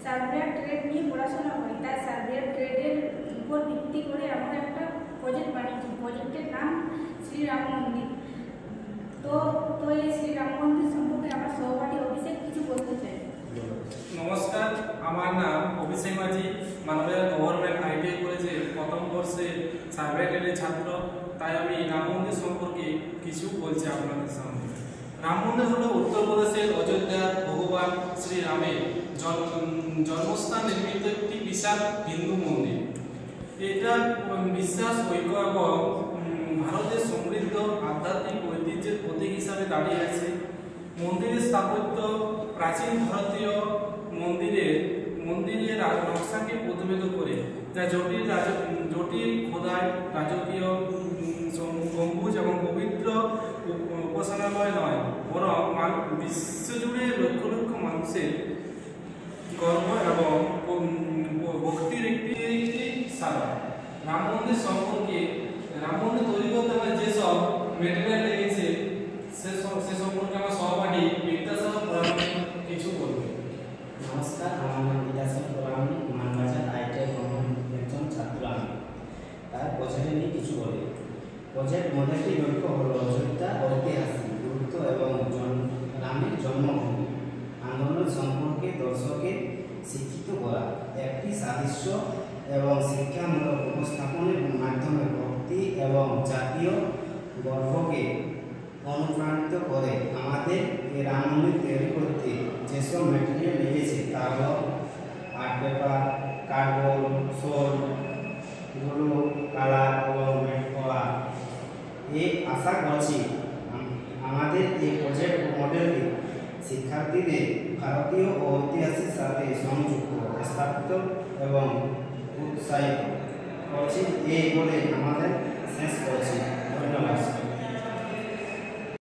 Surveyor trade নিয়ে পড়াশোনা করি, তাই সার্ভেয়ার ট্রেডের উপর ভিত্তি করে আমরা একটা প্রজেক্ট বানিয়েছি। প্রজেক্টের নাম শ্রীরাম মন্দির। তো এই শ্রীরাম মন্দির সম্পর্কে আমার সহপাঠী অভিষেক কিছু বলতে চাই। নমস্কার, আমার নাম অভিষেক মাঝি। মানবের গভর্নমেন্ট আইটিআই কলেজের প্রথম বর্ষে সার্ভে ট্রেডের ছাত্র। তাই আমি রাম মন্দির সম্পর্কে কিছু বলছি আপনাদের সামনে। রাম মন্দির হলো উত্তরপ্রদেশের অযোধ্যার ভগবান শ্রীরামের জন্মস্থান নির্মিত একটি বিশাল হিন্দু মন্দির। এটা বিশ্বাস, ঐক্য এবং ভারতের সমৃদ্ধ আধ্যাত্মিক ঐতিহ্যের প্রতীক হিসাবে দাঁড়িয়ে আছে। মন্দিরের স্থাপত্য প্রাচীন ভারতীয় মন্দিরের নকশাকে প্রতিনিধিত্ব করে, যা জটিল খোদাই, রাজকীয় গম্বুজ এবং পবিত্র উপাসনালয় নয়, বরং বিশ্বজুড়ে লক্ষ লক্ষ মানুষের গর্ব এবং ভক্তির একটি সারা। রাম মন্দির তৈরি করতে হবে যেসব মেটেরিয়াল লেগেছে সে সম্পর্কে আমার সহপাঠী বিদ্যাসাগর পুরাণী কিছু বলবে। নমস্কার, আমার নাম বিদ্যাসাগর পুরাণী, মানবাজার আইটিআই একজন ছাত্র আমি। তার প্রজেক্ট নিয়ে কিছু বলি। প্রজেক্ট মডেলটির লক্ষ্য হল অযোধ্যা ঐতিহাসিক গুরুত্ব এবং রামের জন্মভূমি আন্দোলন সম্পর্কে দর্শকের শিক্ষিত করা, একটি সাদৃশ্য এবং শিক্ষামূলক উপস্থাপনের মাধ্যমে ভক্তি এবং জাতীয় গর্বকে অনুপ্রাণিত করে। আমাদের এই রাম মন্দির তৈরি করতে যেসব ম্যাটেরিয়াল লেগেছে তা হল আর্ট পেপার, কার্ডবোর্ড, শোল, গুলো, কালার এবং ম্যাট করা। আশা করছি আমাদের এই প্রজেক্ট মডেলটি শিক্ষার্থীদের ভারতীয় ও ঐতিহাসিক সাথে সংযুক্ত, স্থাপিত এবং উৎসাহিত করছি এই বলে আমাদের